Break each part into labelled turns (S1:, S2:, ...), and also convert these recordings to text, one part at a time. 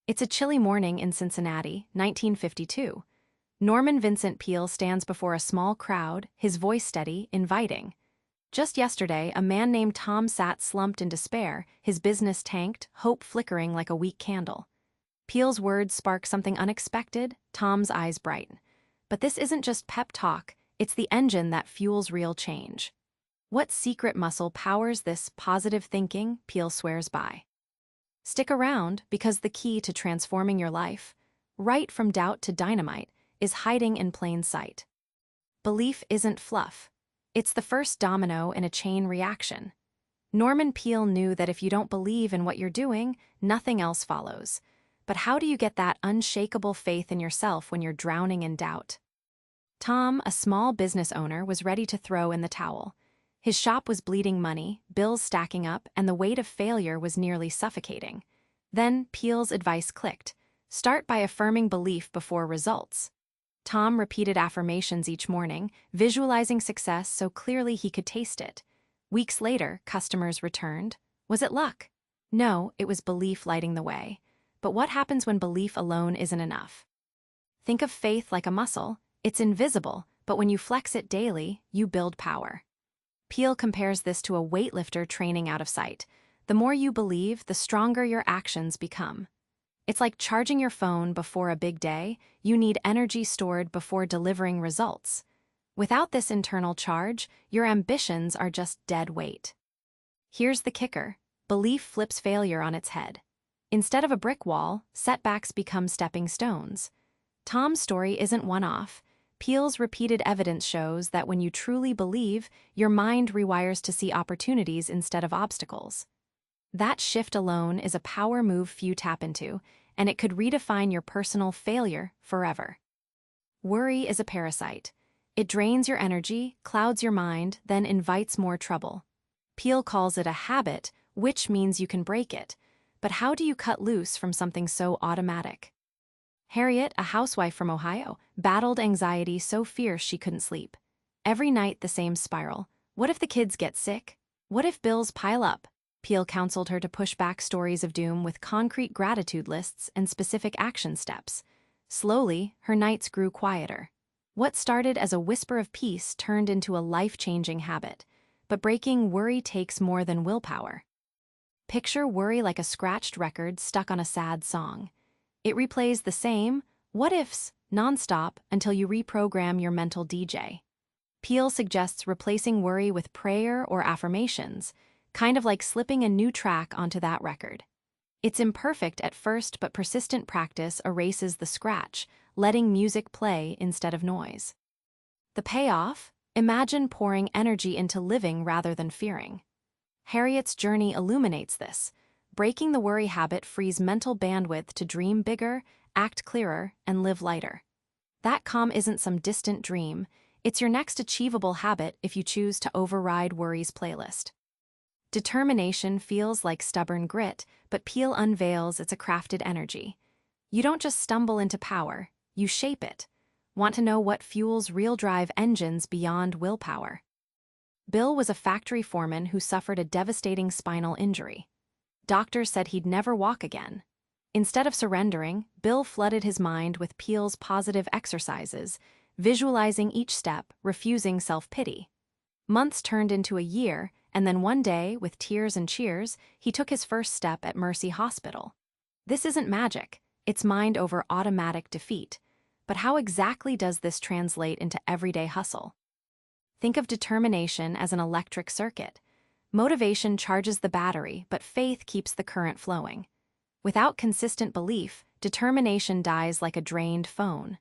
S1: It's a chilly morning in Cincinnati, 1952. Norman Vincent Peale stands before a small crowd, his voice steady, inviting. Just yesterday, a man named Tom sat slumped in despair, his business tanked, hope flickering like a weak candle. Peale's words spark something unexpected, Tom's eyes brighten. But this isn't just pep talk, it's the engine that fuels real change. What secret muscle powers this positive thinking, Peale swears by. Stick around, because the key to transforming your life, right from doubt to dynamite, is hiding in plain sight. Belief isn't fluff. It's the first domino in a chain reaction. Norman Peale knew that if you don't believe in what you're doing, nothing else follows. But how do you get that unshakable faith in yourself when you're drowning in doubt? Tom, a small business owner, was ready to throw in the towel. His shop was bleeding money, bills stacking up, and the weight of failure was nearly suffocating. Then Peale's advice clicked. Start by affirming belief before results. Tom repeated affirmations each morning, visualizing success so clearly he could taste it. Weeks later, customers returned. Was it luck? No, it was belief lighting the way. But what happens when belief alone isn't enough? Think of faith like a muscle. It's invisible, but when you flex it daily, you build power. Peale compares this to a weightlifter training out of sight. The more you believe, the stronger your actions become. It's like charging your phone before a big day. You need energy stored before delivering results. Without this internal charge, your ambitions are just dead weight. Here's the kicker. Belief flips failure on its head. Instead of a brick wall, setbacks become stepping stones. Tom's story isn't one-off. Peale's repeated evidence shows that when you truly believe, your mind rewires to see opportunities instead of obstacles. That shift alone is a power move few tap into, and it could redefine your personal failure forever. Worry is a parasite. It drains your energy, clouds your mind, then invites more trouble. Peale calls it a habit, which means you can break it. But how do you cut loose from something so automatic? Harriet, a housewife from Ohio, battled anxiety so fierce she couldn't sleep. Every night the same spiral. What if the kids get sick? What if bills pile up? Peale counseled her to push back stories of doom with concrete gratitude lists and specific action steps. Slowly, her nights grew quieter. What started as a whisper of peace turned into a life-changing habit. But breaking worry takes more than willpower. Picture worry like a scratched record stuck on a sad song. It replays the same what-ifs nonstop until you reprogram your mental DJ. Peale suggests replacing worry with prayer or affirmations, kind of like slipping a new track onto that record. It's imperfect at first, but persistent practice erases the scratch, letting music play instead of noise. The payoff? Imagine pouring energy into living rather than fearing. Harriet's journey illuminates this. Breaking the worry habit frees mental bandwidth to dream bigger, act clearer, and live lighter. That calm isn't some distant dream. It's your next achievable habit if you choose to override worry's playlist. Determination feels like stubborn grit, but Peale unveils it's a crafted energy. You don't just stumble into power, you shape it. Want to know what fuels real drive engines beyond willpower? Bill was a factory foreman who suffered a devastating spinal injury. Doctors said he'd never walk again. Instead of surrendering, Bill flooded his mind with Peale's positive exercises, visualizing each step, refusing self-pity. Months turned into a year, and then one day, with tears and cheers, he took his first step at Mercy Hospital. This isn't magic, it's mind over automatic defeat. But how exactly does this translate into everyday hustle? Think of determination as an electric circuit. Motivation charges the battery, but faith keeps the current flowing. Without consistent belief, determination dies like a drained phone.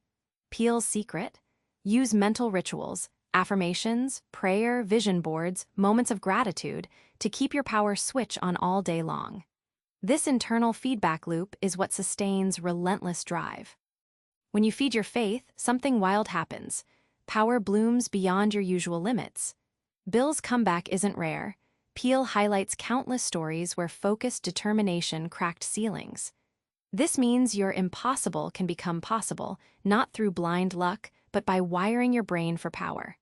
S1: Peale's secret? Use mental rituals, affirmations, prayer, vision boards, moments of gratitude to keep your power switch on all day long. This internal feedback loop is what sustains relentless drive. When you feed your faith, something wild happens. Power blooms beyond your usual limits. Bill's comeback isn't rare. Peale highlights countless stories where focused determination cracked ceilings. This means your impossible can become possible, not through blind luck, but by wiring your brain for power.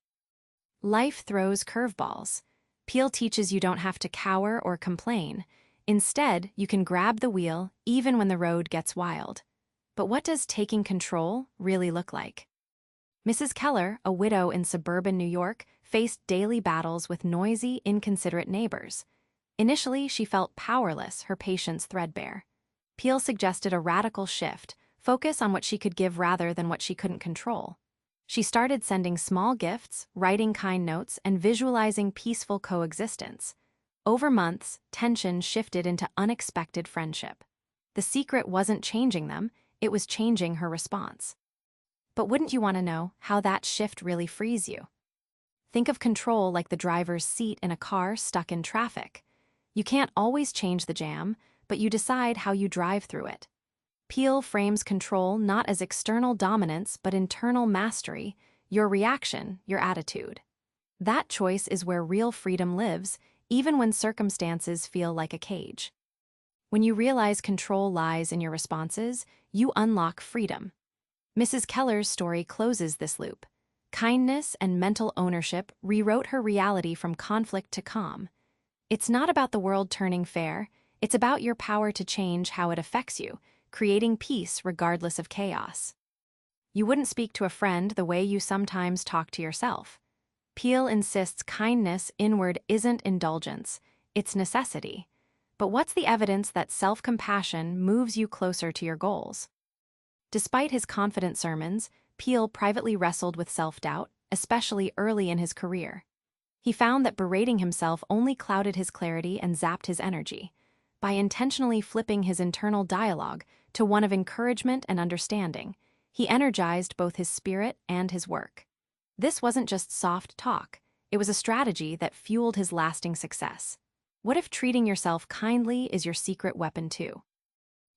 S1: Life throws curveballs. Peale teaches you don't have to cower or complain. Instead, you can grab the wheel even when the road gets wild. But what does taking control really look like? Mrs. Keller, a widow in suburban New York, faced daily battles with noisy, inconsiderate neighbors. Initially, she felt powerless, her patience threadbare. Peale suggested a radical shift, focus on what she could give rather than what she couldn't control. She started sending small gifts, writing kind notes, and visualizing peaceful coexistence. Over months, tension shifted into unexpected friendship. The secret wasn't changing them, it was changing her response. But wouldn't you want to know how that shift really frees you? Think of control like the driver's seat in a car stuck in traffic. You can't always change the jam, but you decide how you drive through it. Peale frames control not as external dominance but internal mastery, your reaction, your attitude. That choice is where real freedom lives, even when circumstances feel like a cage. When you realize control lies in your responses, you unlock freedom. Mrs. Keller's story closes this loop. Kindness and mental ownership rewrote her reality from conflict to calm. It's not about the world turning fair, it's about your power to change how it affects you, creating peace regardless of chaos. You wouldn't speak to a friend the way you sometimes talk to yourself. Peale insists kindness inward isn't indulgence, it's necessity. But what's the evidence that self-compassion moves you closer to your goals? Despite his confident sermons, Peale privately wrestled with self-doubt, especially early in his career. He found that berating himself only clouded his clarity and zapped his energy. By intentionally flipping his internal dialogue to one of encouragement and understanding, he energized both his spirit and his work. This wasn't just soft talk, it was a strategy that fueled his lasting success. What if treating yourself kindly is your secret weapon too?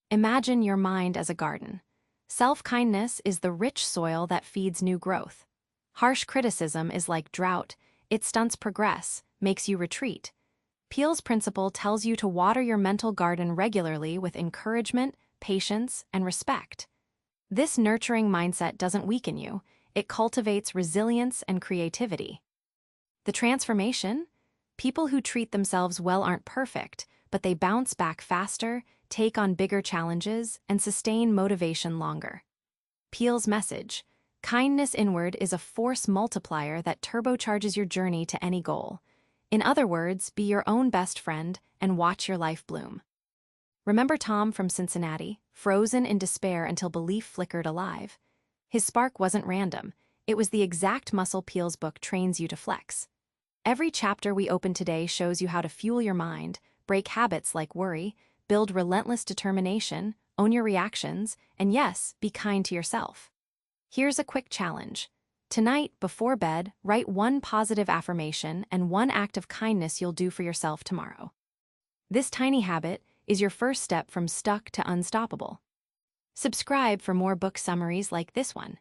S1: Imagine your mind as a garden. Self-kindness is the rich soil that feeds new growth. Harsh criticism is like drought, it stunts progress, makes you retreat. Peale's principle tells you to water your mental garden regularly with encouragement, patience, and respect. This nurturing mindset doesn't weaken you, it cultivates resilience and creativity. The transformation? People who treat themselves well aren't perfect, but they bounce back faster, take on bigger challenges, and sustain motivation longer. Peale's message: kindness inward is a force multiplier that turbocharges your journey to any goal. In other words, be your own best friend and watch your life bloom. Remember Tom from Cincinnati, frozen in despair until belief flickered alive? His spark wasn't random, it was the exact muscle Peale's book trains you to flex. Every chapter we open today shows you how to fuel your mind, break habits like worry, build relentless determination, own your reactions, and yes, be kind to yourself. Here's a quick challenge. Tonight, before bed, write one positive affirmation and one act of kindness you'll do for yourself tomorrow. This tiny habit is your first step from stuck to unstoppable. Subscribe for more book summaries like this one.